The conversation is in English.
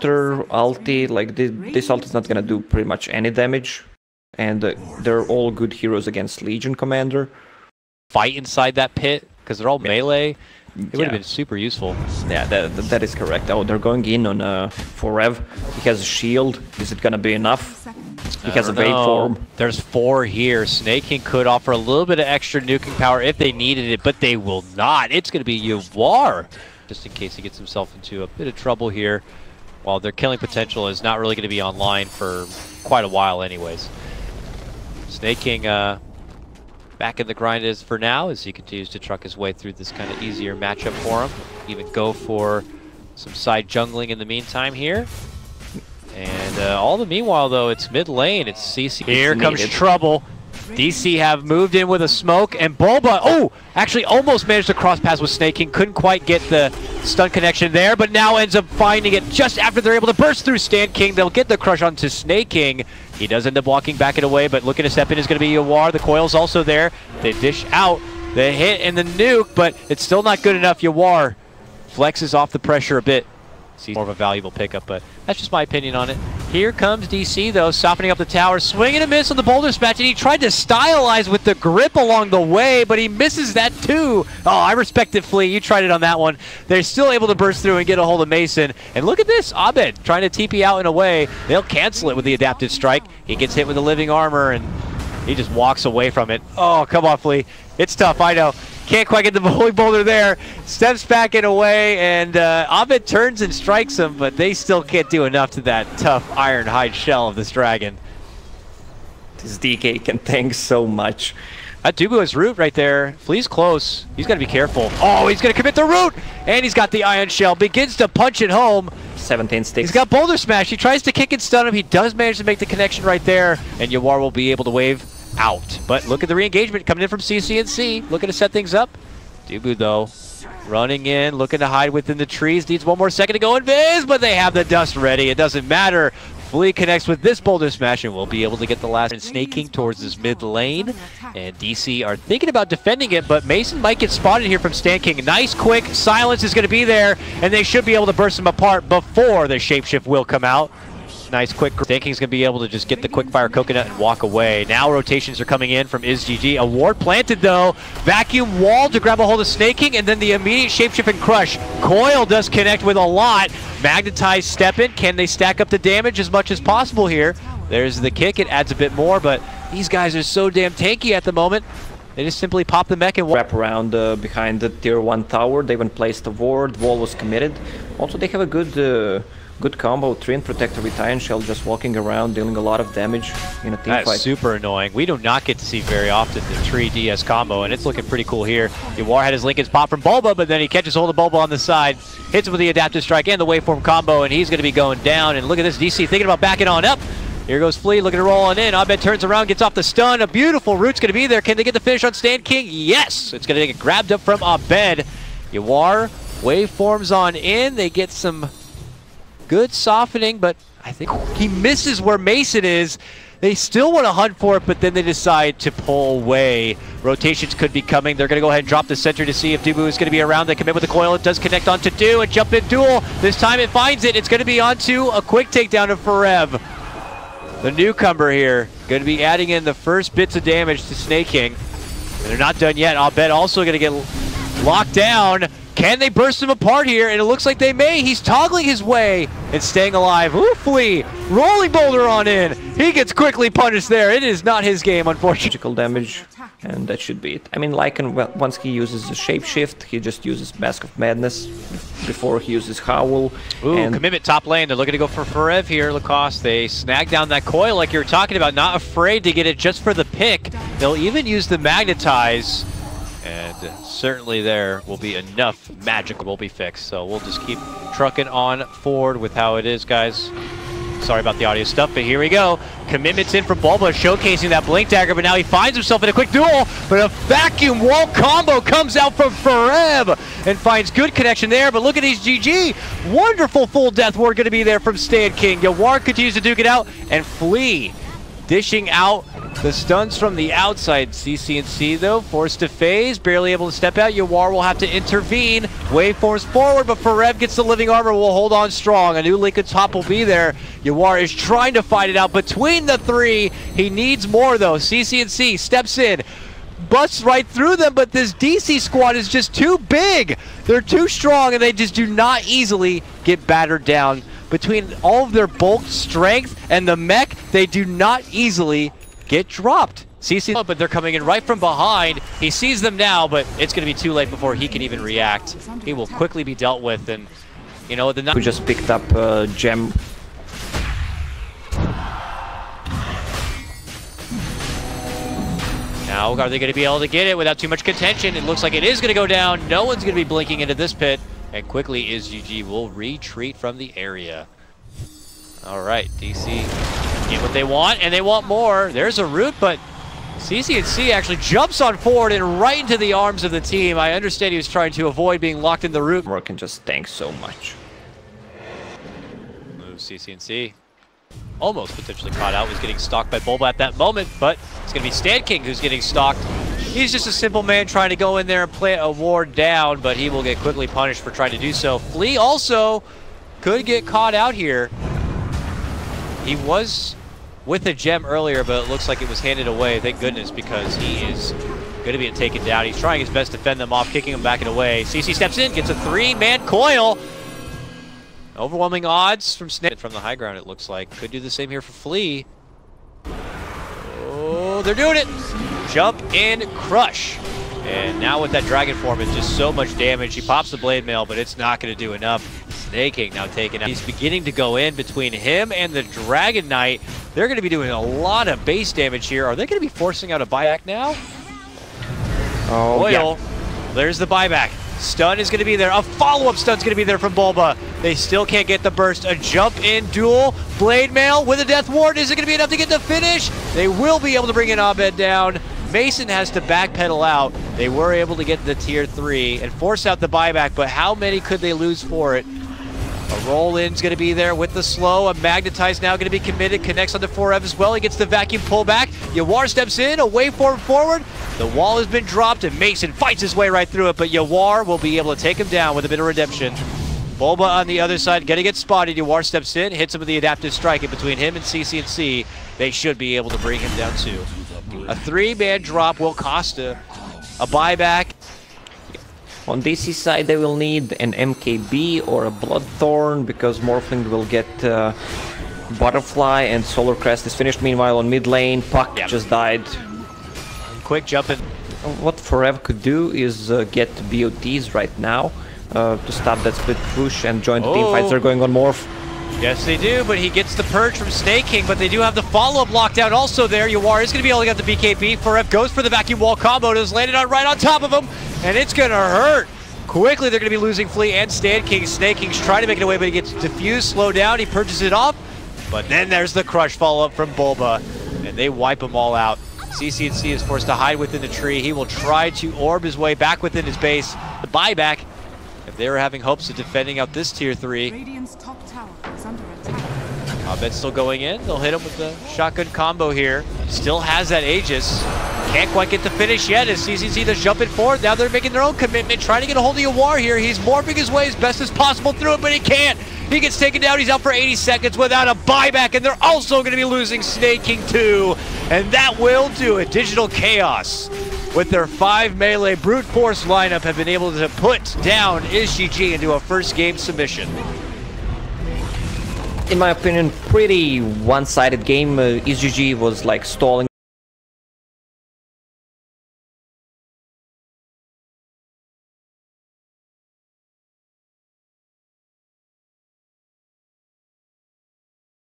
water ulti, like this ult is not gonna do pretty much any damage. And they're all good heroes against Legion Commander. Fight inside that pit, because they're all melee. It would have been super useful. Yeah, that is correct. Oh, they're going in on Forev. He has a shield. Is it gonna be enough? He has a waveform. There's 4 here. Snake King could offer a little bit of extra nuking power if they needed it, but they will not. It's going to be Yawar, just in case he gets himself into a bit of trouble here, while their killing potential is not really going to be online for quite a while anyways. Snake King back in the grind as for now, as he continues to truck his way through this kind of easier matchup for him. Even go for some side jungling in the meantime here. And all the meanwhile, though, it's mid lane. It's CC. Here comes trouble. DC have moved in with a smoke, and Bulba, oh, actually almost managed to cross paths with Snake King. Couldn't quite get the stun connection there, but now ends up finding it just after they're able to burst through Stand King. They'll get the crush onto Snake King. He does end up walking back it away, but looking to step in is going to be Yawar. The coil's also there. They dish out the hit and the nuke, but it's still not good enough. Yawar flexes off the pressure a bit. He's more of a valuable pickup, but that's just my opinion on it. Here comes DC, though, softening up the tower, swinging a miss on the boulder smash, and he tried to stylize with the grip along the way, but he misses that too. Oh, I respect it, Flea. You tried it on that one. They're still able to burst through and get a hold of Mason. And look at this, Abed trying to TP out in a way. They'll cancel it with the adaptive strike. He gets hit with the living armor, and he just walks away from it. Oh, come on, Flea. It's tough, I know. Can't quite get the holy boulder there. Steps back and away, and Abed turns and strikes him, but they still can't do enough to that tough iron hide shell of this dragon. This DK can tank so much. That Dubu has root right there. Flea's close. He's got to be careful. Oh, he's going to commit the root, and he's got the iron shell. Begins to punch it home. 17 sticks. He's got boulder smash. He tries to kick and stun him. He does manage to make the connection right there, and Yawar will be able to wave out. But look at the re-engagement coming in from CC&C, looking to set things up. Dubu, though, running in, looking to hide within the trees. Needs 1 more second to go invis, but they have the dust ready. It doesn't matter. Flea connects with this boulder smash and will be able to get the last. And Snake King towards his mid lane. And DC are thinking about defending it, but Mason might get spotted here from Stand King. Nice, quick silence is going to be there, and they should be able to burst him apart before the shapeshift will come out. Nice, quick. Stand King's going to be able to just get the quickfire coconut and walk away. Now rotations are coming in from IzGG. A ward planted, though. Vacuum wall to grab a hold of Snake King, and then the immediate shapeshift and crush. Coil does connect with a lot. Magnetize step in. Can they stack up the damage as much as possible here? There's the kick. It adds a bit more, but these guys are so damn tanky at the moment. They just simply pop the mech and wrap around behind the tier 1 tower. They even placed a ward. Wall was committed. Also, they have a good combo, Treant Protector with Iron Shell, just walking around, dealing a lot of damage in a team fight. That's super annoying. We do not get to see very often the Tree DS combo, and it's looking pretty cool here. Yawar had his Lincoln's pop from Bulba, but then he catches hold of Bulba on the side, hits him with the adaptive strike and the waveform combo, and he's going to be going down. And look at this, DC thinking about backing on up. Here goes Flea, looking to roll on in. Abed turns around, gets off the stun. A beautiful root's going to be there. Can they get the finish on Stand King? Yes! It's going to get grabbed up from Abed. Yawar, waveforms on in. They get some good softening, but I think he misses where Mason is. They still want to hunt for it, but then they decide to pull away. Rotations could be coming. They're going to go ahead and drop the center to see if Dubu is going to be around. They commit with the coil. It does connect onto Do, and jump in duel. This time it finds it. It's going to be onto a quick takedown of Forev. The newcomer here going to be adding in the first bits of damage to Snake King. And they're not done yet. Abed also going to get locked down. Can they burst him apart here? And it looks like they may. He's toggling his way and staying alive. Ooh, Flea, rolling boulder on in. He gets quickly punished there. It is not his game, unfortunately. Magical damage, and that should be it. I mean, Lycan, well, once he uses the shapeshift, he just uses Mask of Madness before he uses Howl. Ooh, and commitment top lane. They're looking to go for Forev here, Lacoste. They snag down that coil like you were talking about. Not afraid to get it just for the pick. They'll even use the Magnetize. And certainly there will be enough magic will be fixed. So we'll just keep trucking on forward with how it is, guys. Sorry about the audio stuff, but here we go. Commitment's in from Bulba, showcasing that blink dagger, but now he finds himself in a quick duel. But a vacuum wall combo comes out from Forev and finds good connection there. But look at these GG. Wonderful full death ward going to be there from Stand King. Yawar continues to duke it out, and Flea dishing out The stuns from the outside. CCNC though, forced to phase, barely able to step out. Yawar will have to intervene. Waveforms forward, but Forev gets the living armor, will hold on strong. A new link at top will be there. Yawar is trying to fight it out between the three. He needs more though. CCNC steps in, busts right through them, but this DC squad is just too big. They're too strong, and they just do not easily get battered down. Between all of their bulk strength and the mech, they do not easily get dropped. CC, but they're coming in right from behind. He sees them now, but it's going to be too late before he can even react. He will quickly be dealt with, and you know the. We just picked up Gem. Now, are they going to be able to get it without too much contention? It looks like it is going to go down. No one's going to be blinking into this pit, and quickly IzGG will retreat from the area. All right, DC get what they want, and they want more. There's a root, but CCNC actually jumps on forward and right into the arms of the team. I understand he was trying to avoid being locked in the root. Or can just tank so much. Move CCNC. Almost potentially caught out, was getting stalked by Bulba at that moment, but it's going to be Stan King who's getting stalked. He's just a simple man trying to go in there and plant a ward down, but he will get quickly punished for trying to do so. Flea also could get caught out here. He was with a gem earlier, but it looks like it was handed away, thank goodness, because he is going to be taken down. He's trying his best to fend them off, kicking them back and away. CC steps in, gets a 3-man coil. Overwhelming odds from Snake from the high ground, it looks like. Could do the same here for Flea. Oh, they're doing it! Jump in, crush. And now with that dragon form, it's just so much damage. He pops the blade mail, but it's not going to do enough. Snake King now taken out. He's beginning to go in between him and the Dragon Knight. They're going to be doing a lot of base damage here. Are they going to be forcing out a buyback now? Oh, Oil. Yeah. There's the buyback. Stun is going to be there. A follow-up stun's going to be there from Bulba. They still can't get the burst. A jump-in duel. Blade Mail with a Death Ward. Is it going to be enough to get the finish? They will be able to bring in Abed down. Mason has to backpedal out. They were able to get the tier 3 and force out the buyback, but how many could they lose for it? A roll-in's going to be there with the slow. A Magnetize now going to be committed. Connects on the 4F as well. He gets the vacuum pullback. Yawar steps in. A waveform forward. The wall has been dropped, and Mason fights his way right through it, but Yawar will be able to take him down with a bit of redemption. Bulba on the other side, going to get spotted. Yawar steps in, hits him with the adaptive strike, and between him and CCNC, they should be able to bring him down too. A 3-man drop will cost a buyback. On DC side, they will need an MKB or a Bloodthorn because Morphling will get Butterfly and Solar Crest is finished. Meanwhile, on mid lane, Puck just died. Quick jump in. What Forev could do is get BOTs right now to stop that split push and join the team fights. They're going on Morph. Yes, they do, but he gets the purge from Snake King, but they do have the follow-up lockdown also there. Yawar is going to be able to get the BKB. Forev goes for the vacuum wall combo. It has landed right on top of him, and it's going to hurt. Quickly, they're going to be losing Flea and Stan King. Snake King's trying to make it away, but he gets diffused, slowed down. He purges it off, but then there's the crush follow-up from Bulba, and they wipe them all out. CCNC is forced to hide within the tree. He will try to orb his way back within his base. The buyback, if they were having hopes of defending out this tier 3. Radiant's top tower is under attack. Abed's still going in. They'll hit him with the shotgun combo here. Still has that Aegis. Can't quite get the finish yet as CCC does jump in forward. Now they're making their own commitment, trying to get a hold of Yawar here. He's morphing his way as best as possible through it, but he can't. He gets taken down. He's out for 80 seconds without a buyback, and they're also going to be losing Snake King too. And that will do it. Digital Chaos, with their 5 melee brute force lineup, have been able to put down IzGG into a first game submission. In my opinion, pretty one-sided game. IzGG was like stalling.